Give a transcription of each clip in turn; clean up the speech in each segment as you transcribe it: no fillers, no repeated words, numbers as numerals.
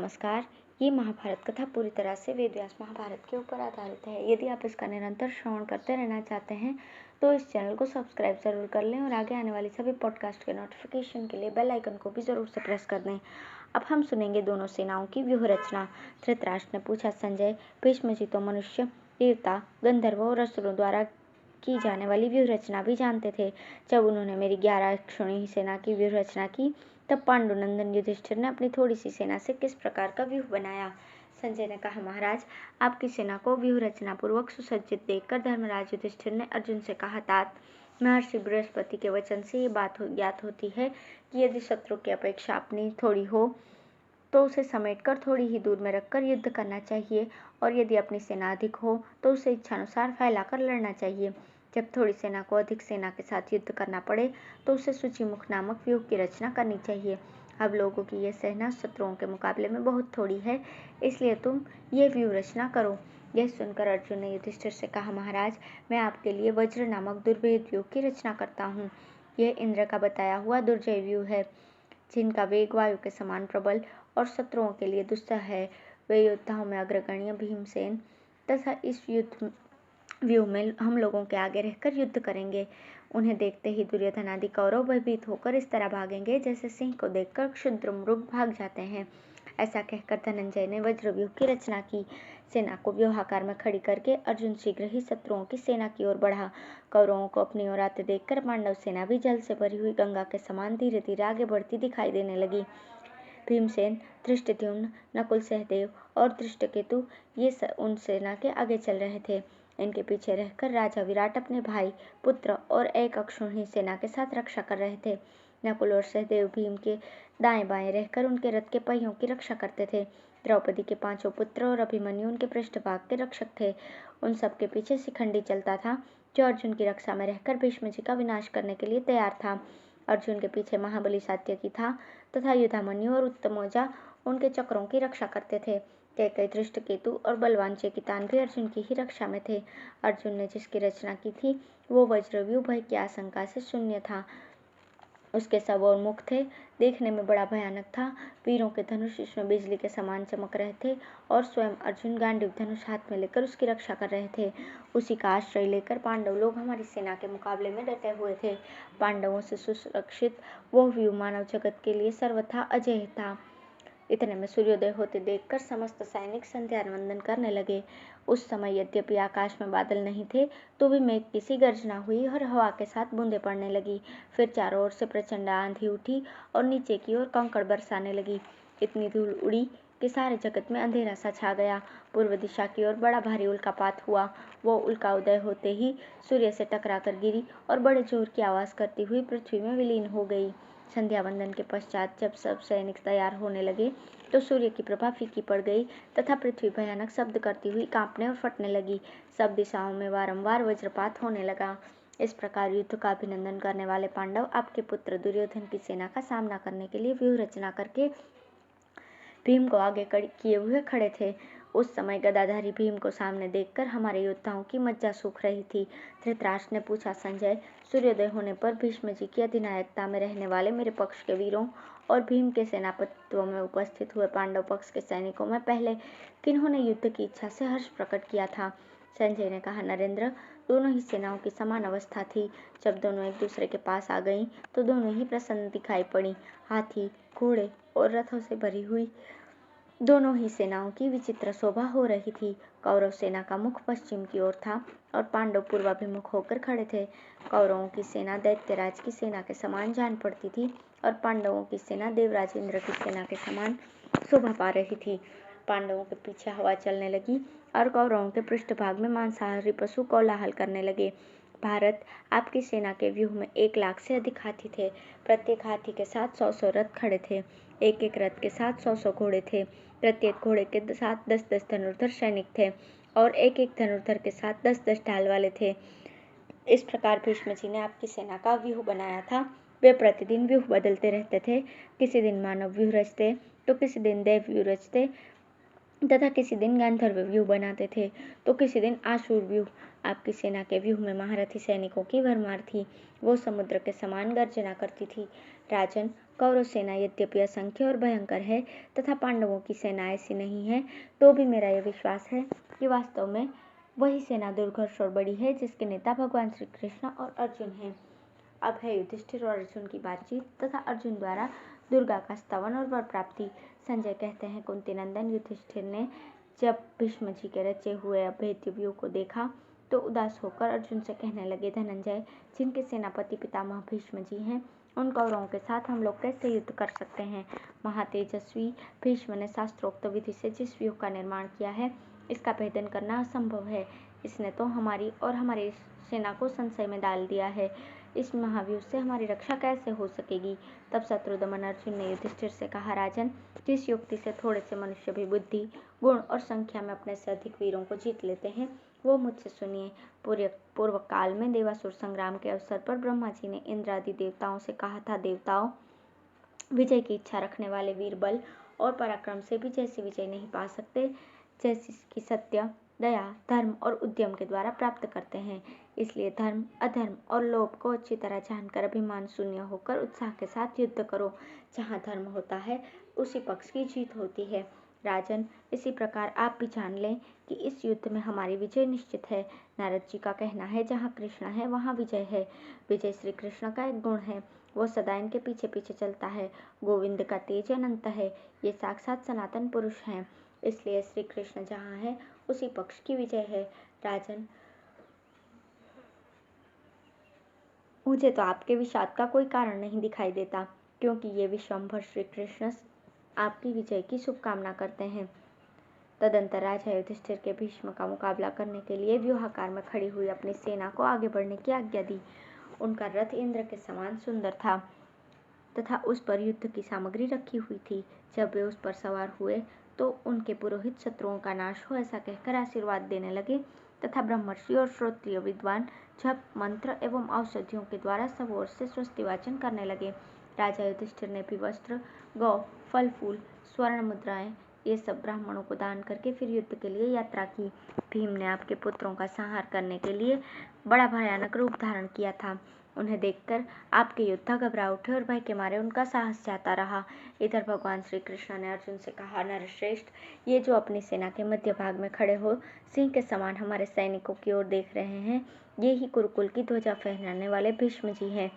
नमस्कार। ये महाभारत कथा पूरी तरह से वेद व्यास महाभारत के ऊपर आधारित है। यदि आप इसका निरंतर श्रवण करते रहना चाहते हैं तो इस चैनल को सब्सक्राइब जरूर कर लें और आगे आने वाली सभी पॉडकास्ट के नोटिफिकेशन के लिए बेल आइकन को भी जरूर से प्रेस कर दें। अब हम सुनेंगे दोनों सेनाओं की व्यूह रचना। धृतराष्ट्र ने पूछा, संजय, भीष्म जी तो मनुष्य, देवता, गंधर्वों और असुरों द्वारा की जाने वाली व्यूह रचना भी जानते थे। जब उन्होंने मेरी 11 अक्षौहिणी सेना की व्यूह रचना की तब पांडुनंदन युधिष्ठिर ने अपनी थोड़ी सी सेना से किस प्रकार का व्यूह बनाया। संजय ने कहा, महाराज, आपकी सेना को व्यूह रचना पूर्वक सुसज्जित देखकर धर्मराज युधिष्ठिर ने अर्जुन से कहा, तात, महर्षि बृहस्पति के वचन से ये बात ज्ञात होती है कि यदि शत्रु की अपेक्षा अपनी थोड़ी हो तो उसे समेटकर थोड़ी ही दूर में रखकर युद्ध करना चाहिए, और यदि अपनी सेना अधिक हो तो उसे इच्छानुसार फैलाकर लड़ना चाहिए। जब थोड़ी सेना को अधिक सेना के साथ युद्ध करना पड़े तो उसे सूचीमुख नामक व्यूह की रचना करनी चाहिए। अब लोगों की यह सेना शत्रुओं के मुकाबले में बहुत थोड़ी है, इसलिए तुम ये व्यूह रचना करो। यह सुनकर अर्जुन ने युधिष्ठिर से कहा, महाराज, मैं आपके लिए वज्र नामक दुर्भेद व्यूह की रचना करता हूँ। यह इंद्र का बताया हुआ दुर्जय व्यूह है, जिनका वेग वायु के समान प्रबल और शत्रुओं के लिए दुस्सह है। वे योद्धाओं में अग्रगण्य भीमसेन तथा इस युद्ध व्यूह में हम लोगों के आगे रहकर युद्ध करेंगे। उन्हें देखते ही दुर्योधन आदि कौरव भयभीत होकर इस तरह भागेंगे जैसे सिंह को देखकर क्षुद्र मृग भाग जाते हैं। ऐसा कहकर धनंजय ने वज्र व्यूह की रचना की। सेना को व्यूहाकार में खड़ी करके अर्जुन शीघ्र ही शत्रुओं की सेना की ओर बढ़ा। कौरवों को अपनी ओर आते देखकर पांडव सेना भी जल से भरी हुई गंगा के समान धीरे धीरे आगे बढ़ती दिखाई देने लगी। भीमसेन, धृष्टद्युम्न, नकुल, सहदेव और धृष्टकेतु ये उन सेना के आगे चल रहे थे। इनके पीछे रहकर राजा विराट अपने भाई, पुत्र और एक अक्षौहिणी सेना के साथ रक्षा कर रहे थे। नकुल और सहदेव भीम के दाएं बाएं रहकर उनके रथ के पहियों की रक्षा करते थे। द्रौपदी के 5 पुत्र और अभिमन्यु उनके पृष्ठभाग के रक्षक थे। उन सबके पीछे शिखंडी चलता था, जो अर्जुन की रक्षा में रहकर भीष्म जी का विनाश करने के लिए तैयार था। अर्जुन के पीछे महाबली सात्यकी था तथा युधामन्यु और उत्तमौजा उनके चक्रों की रक्षा करते थे। कैकई, धृष्टकेतु और बलवान चेकितान भी अर्जुन की ही रक्षा में थे। अर्जुन ने जिसकी रचना की थी वो वज्रव्यूह भय की आशंका से शून्य था। उसके सब और मुख थे, देखने में बड़ा भयानक था। वीरों के धनुष इसमें बिजली के समान चमक रहे थे और स्वयं अर्जुन गांडीव धनुष हाथ में लेकर उसकी रक्षा कर रहे थे। उसी का आश्रय लेकर पांडव लोग हमारी सेना के मुकाबले में डटे हुए थे। पांडवों से सुरक्षित वो व्यूह मानव जगत के लिए सर्वथा अजेय था। इतने में सूर्योदय होते देखकर समस्त सैनिक संध्या वंदन करने लगे। उस समय यद्यपि आकाश में बादल नहीं थे तो भी मेघ की सी गर्जना हुई और हवा के साथ बूंदें पड़ने लगी। फिर चारों ओर से प्रचंड आंधी उठी और नीचे की ओर कंकड़ बरसाने लगी। इतनी धूल उड़ी कि सारे जगत में अंधेरा सा छा गया। पूर्व दिशा की ओर बड़ा भारी उल्कापात हुआ। वो उल्का उदय होते ही सूर्य से टकरा कर गिरी और बड़े जोर की आवाज करती हुई पृथ्वी में विलीन हो गई। संध्या वंदन के पश्चात जब सब सैनिक तैयार होने लगे तो सूर्य की प्रभा फीकी पड़ गई तथा पृथ्वी भयानक शब्द करती हुई कांपने और फटने लगी। सब दिशाओं में वारंवार वज्रपात होने लगा। इस प्रकार युद्ध का अभिनंदन करने वाले पांडव आपके पुत्र दुर्योधन की सेना का सामना करने के लिए व्यूह रचना करके भीम को आगे किए हुए खड़े थे। उस समय गदाधारी भीम को सामने देखकर हमारे योद्धाओं की मज्जा सूख रही थी। धृतराष्ट्र ने पूछा, संजय, सूर्योदय होने पर भीष्म जी की अधिनायकता में रहने वाले मेरे पक्ष के वीरों और भीम के सेनापतित्व में उपस्थित हुए पांडव पक्ष के सैनिकों में पहले किन्होंने युद्ध की इच्छा से हर्ष प्रकट किया था। संजय ने कहा, नरेंद्र, दोनों ही सेनाओं की समान अवस्था थी। जब दोनों एक दूसरे के पास आ गईं तो दोनों ही प्रसन्न दिखाई पड़ी। हाथी, घोड़े और रथों से भरी हुई दोनों ही सेनाओं की विचित्र शोभा हो रही थी। कौरव सेना का मुख पश्चिम की ओर था और पांडव पूर्वाभिमुख होकर खड़े थे। कौरवों की सेना दैत्यराज की सेना के समान जान पड़ती थी और पांडवों की सेना देवराज इंद्र की सेना के समान शोभा पा रही थी। पांडवों के पीछे हवा चलने लगी और कौरवों के पृष्ठभाग में मांसाहारी पशु कोलाहल करने लगे। भारत, आपकी सेना के व्यूह में 1 लाख से अधिक हाथी थे। प्रत्येक हाथी के साथ 100 रथ खड़े थे। एक एक रथ के साथ 100 घोड़े थे। प्रत्येक घोड़े के साथ 10 धनुर्धर सैनिक थे और एक एक धनुर्धर के साथ 10 ढाल वाले थे। इस प्रकार भीष्म जी ने आपकी सेना का व्यूह बनाया था। वे प्रतिदिन व्यूह बदलते रहते थे। किसी दिन मानव व्यूह रचते तो किसी दिन देव व्यूह रचते। तथा किसी दिन गांधर्व व्यूह बनाते थे तो किसी दिन आशुर व्यूह। आपकी सेना के व्यूह में महारथी सैनिकों की भरमार थी। वो समुद्र के समान गर्जना करती थी। राजन, कौरव सेना यद्यपि असंख्य और भयंकर है तथा पांडवों की सेना ऐसी नहीं है, तो भी मेरा यह विश्वास है कि वास्तव में वही सेना दुर्घर्ष और बड़ी है जिसके नेता भगवान श्री कृष्ण और अर्जुन हैं। अब है युधिष्ठिर और अर्जुन की बातचीत तथा अर्जुन द्वारा दुर्गा का स्तवन और वर प्राप्ति। संजय कहते हैं, कुंती नंदन युधिष्ठिर ने जब भीष्म जी के रचे हुए अभेद्य व्यूह को देखा तो उदास होकर अर्जुन से कहने लगे, धनंजय, जिनके सेनापति पितामह भीष्म जी हैं, उन कौरवों के साथ हम लोग कैसे युद्ध कर सकते हैं। महातेजस्वी भीष्म ने शास्त्रोक्त विधि से जिस व्यूह का निर्माण किया है, इसका भेदन करना असंभव है। इसने तो हमारी और हमारी सेना को संशय में डाल दिया है। इस महाव्यूह से हमारी रक्षा कैसे हो सकेगी। तब शत्रुदमन अर्जुन ने युधिष्ठिर से कहा, राजन, जिस युक्ति से थोड़े से मनुष्य भी बुद्धि, गुण और संख्या में अपने से अधिक वीरों को जीत लेते हैं, वो मुझसे सुनिए। पूर्व काल में देवासुर संग्राम के अवसर पर ब्रह्मा जी ने इंद्र आदि देवताओं से कहा था, देवताओं, विजय की इच्छा रखने वाले वीर बल और पराक्रम से भी जैसी विजय नहीं पा सकते, जैसी की सत्य, दया, धर्म और उद्यम के द्वारा प्राप्त करते हैं। इसलिए धर्म, अधर्म और लोभ को अच्छी तरह जानकर अभिमान शून्य होकर उत्साह के साथ युद्ध करो। जहाँ धर्म होता है उसी पक्ष की जीत होती है। राजन, इसी प्रकार आप भी जान लें कि इस युद्ध में हमारी विजय निश्चित है। नारद जी का कहना है, जहाँ कृष्ण है वहाँ विजय है। विजय श्री कृष्ण का एक गुण है, वो सदा इनके पीछे पीछे चलता है। गोविंद का तेज अनंत है, ये साक्षात सनातन पुरुष हैं। इसलिए श्री कृष्ण जहाँ है उसी पक्ष की विजय है। राजन, मुझे तो आपके विषाद का कोई कारण नहीं दिखाई देता, क्योंकि ये विश्वम्भर श्री कृष्ण आपकी विजय की शुभकामना करते हैं। तदंतर राजा युधिष्ठिर के भीष्म का मुकाबला करने के लिए व्यूहाकार में खड़ी हुई अपनी सेना को आगे बढ़ने की आज्ञा दी। उनका रथ इंद्र के समान सुंदर था तथा उस पर युद्ध की सामग्री रखी हुई थी। जब वे उस पर सवार हुए तो उनके पुरोहित शत्रुओं का नाश हो ऐसा कहकर आशीर्वाद देने लगे तथा ब्रह्मर्षि और श्रोत्रिय विद्वान जप, मंत्र एवं औषधियों के द्वारा सब ओर से स्वस्ति वाचन करने लगे। राजा युधिष्ठिर ने भी वस्त्र, गौ, फल फूल, स्वर्ण मुद्राएं ये सब ब्राह्मणों को दान करके फिर युद्ध के लिए यात्रा की। भीम ने आपके पुत्रों का संहार करने के लिए बड़ा भयानक रूप धारण किया था। उन्हें देखकर आपके योद्धा घबरा उठे और भय के मारे उनका साहस जाता रहा। इधर भगवान श्री कृष्ण ने अर्जुन से कहा, नरश्रेष्ठ, ये जो अपनी सेना के मध्य भाग में खड़े हो सिंह के समान हमारे सैनिकों की ओर देख रहे हैं, ये ही कुरुकुल की ध्वजा फहराने वाले भीष्म जी हैं।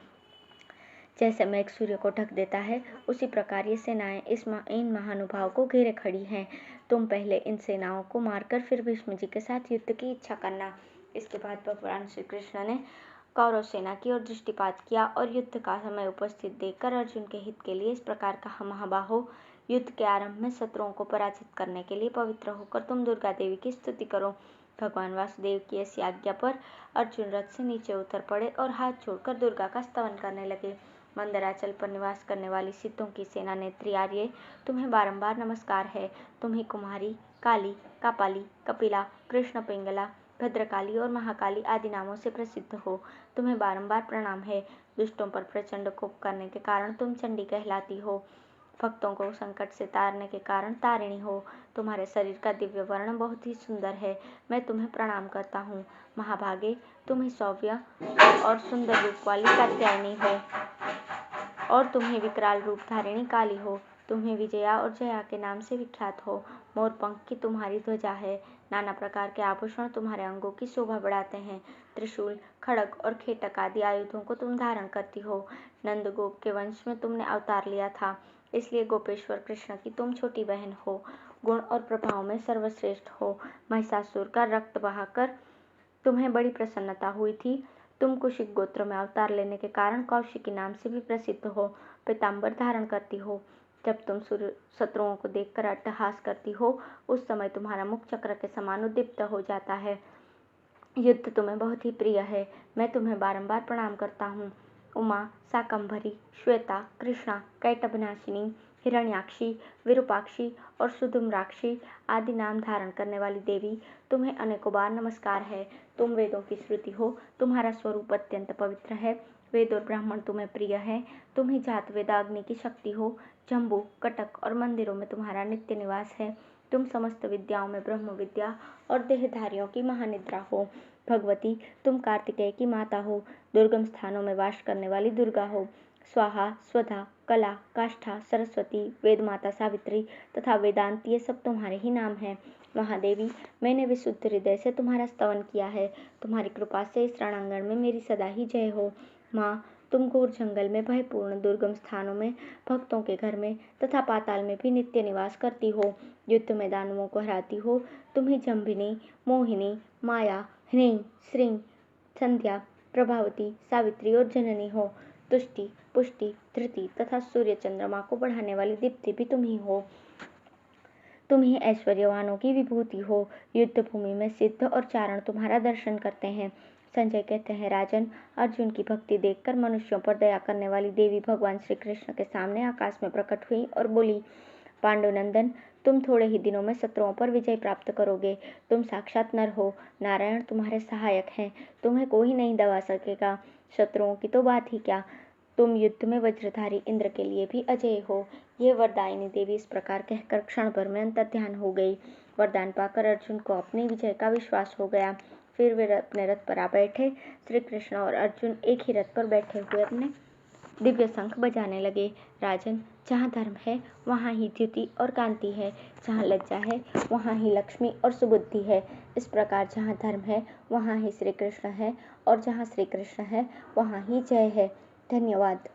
जैसे मेघ सूर्य को ढक देता है, उसी प्रकार ये सेनाएं इन महानुभाव को घेरे खड़ी हैं। तुम पहले इन सेनाओं को मारकर फिर भीष्म जी के साथ युद्ध की इच्छा करना। इसके बाद भगवान श्री कृष्ण ने कौरव सेना की ओर दृष्टिपात किया और युद्ध का समय उपस्थित देखकर अर्जुन के हित के लिए इस प्रकार कहा, महाबाहो, युद्ध के आरंभ में शत्रुओं को पराजित करने के लिए पवित्र होकर तुम दुर्गा देवी की स्तुति करो। भगवान वासुदेव की ऐसी आज्ञा पर अर्जुन रथ से नीचे उतर पड़े और हाथ जोड़कर दुर्गा का स्तवन करने लगे। मंदराचल पर निवास करने वाली सिद्धों की सेना नेत्री आर्य, तुम्हें बारंबार नमस्कार है। तुम्हें कुमारी, काली, कापाली, कपिला, कृष्ण पिंगला, भद्रकाली और महाकाली आदि नामों से प्रसिद्ध हो। तुम्हें बारंबार प्रणाम है। दुष्टों पर प्रचंड कोप करने के कारण तुम चंडी कहलाती हो। भक्तों को संकट से तारने के कारण तारिणी हो। तुम्हारे शरीर का दिव्य वर्ण बहुत ही सुंदर है। मैं तुम्हें प्रणाम करता हूँ। महाभागे, तुम ही सौव्य और सुंदर रूप वाली कात्यायनी हो और तुम्हें विकराल रूप धारिणी काली हो। तुम्हें विजया और जया के नाम से विख्यात हो। मोर पंख की तुम्हारी ध्वजा है। नाना प्रकार के आभूषण तुम्हारे अंगों की शोभा बढ़ाते हैं। त्रिशूल, खड़ग और खेटक आदि आयुधों को तुम धारण करती हो। नंद गोप के वंश में तुमने अवतार लिया था, इसलिए गोपेश्वर कृष्ण की तुम छोटी बहन हो। गुण और प्रभाव में सर्वश्रेष्ठ हो। महिषासुर का रक्त बहाकर तुम्हें बड़ी प्रसन्नता हुई थी। तुम कुशिक गोत्र में अवतार लेने के कारण कौशिकी नाम से भी प्रसिद्ध हो। पीताम्बर धारण करती हो। जब तुम शत्रुओं को देखकर अट्टहास करती हो, उस समय तुम्हारा मुख चक्र के समान उद्दीप्त हो जाता है। युद्ध तुम्हें बहुत ही प्रिय है। मैं तुम्हें बारंबार प्रणाम करता हूँ। उमा, शाकंभरी, श्वेता, कृष्णा, कैटभनाशिनी, हिरण्याक्षी, विरूपाक्षी और सुधुम्राक्षी आदि नाम धारण करने वाली देवी, तुम्हें अनेकों बार नमस्कार है। तुम वेदों की श्रुति हो। तुम्हारा स्वरूप अत्यंत पवित्र है। वेद और ब्राह्मण तुम्हें प्रिय है। तुम ही जात वेदाग्नि की शक्ति हो। जम्बू, कटक और मंदिरों में तुम्हारा नित्य निवास है। तुम समस्त विद्याओं में ब्रह्म विद्या और देहधारियों की महानिद्रा हो। भगवती, तुम कार्तिकेय की माता हो, दुर्गम स्थानों में वास करने वाली दुर्गा हो। स्वाहा, स्वधा, कला, काष्ठा, सरस्वती, वेद माता सावित्री तथा वेदांत, ये सब तुम्हारे ही नाम हैं। महादेवी, मैंने विशुद्ध हृदय से तुम्हारा स्तवन किया है। तुम्हारी कृपा से इस रणांगण में मेरी सदा ही जय हो। माँ, तुम घोर जंगल में, भयपूर्ण दुर्गम स्थानों में, भक्तों के घर में तथा पाताल में भी नित्य निवास करती हो। युद्ध में दानवों को हराती हो। तुम ही जम्भिनी, मोहिनी, माया, ह्रीं, श्रीं, संध्या, प्रभावती, सावित्री और जननी हो। तुष्टि, पुष्टि, धृति तथा सूर्य चंद्रमा को बढ़ाने वाली दीप्ति भी तुम ही हो। तुम ही ऐश्वर्यवानों की विभूति हो। युद्ध भूमि में सिद्ध और चारण तुम्हारा दर्शन करते हैं। संजय कहते हैं, राजन, अर्जुन की भक्ति देखकर मनुष्यों पर दया करने वाली देवी भगवान श्री कृष्ण के सामने आकाश में प्रकट हुई और बोली, पांडुनंदन, तुम थोड़े ही दिनों में शत्रुओं पर विजय प्राप्त करोगे। तुम साक्षात नर हो, नारायण तुम्हारे सहायक हैं, तुम्हें कोई नहीं दबा सकेगा। शत्रुओं की तो बात ही क्या, तुम युद्ध में वज्रधारी इंद्र के लिए भी अजेय हो। ये वरदायिनी देवी इस प्रकार कहकर क्षण भर में अंतर्ध्यान हो गई। वरदान पाकर अर्जुन को अपनी विजय का विश्वास हो गया। फिर वे अपने रथ पर आ बैठे। श्री कृष्ण और अर्जुन एक ही रथ पर बैठे हुए अपने दिव्य शंख बजाने लगे। राजन, जहाँ धर्म है वहाँ ही द्युति और कांति है, जहाँ लज्जा है वहाँ ही लक्ष्मी और सुबुद्धि है। इस प्रकार जहाँ धर्म है वहाँ ही श्री कृष्ण है और जहाँ श्री कृष्ण है वहाँ ही जय है। धन्यवाद।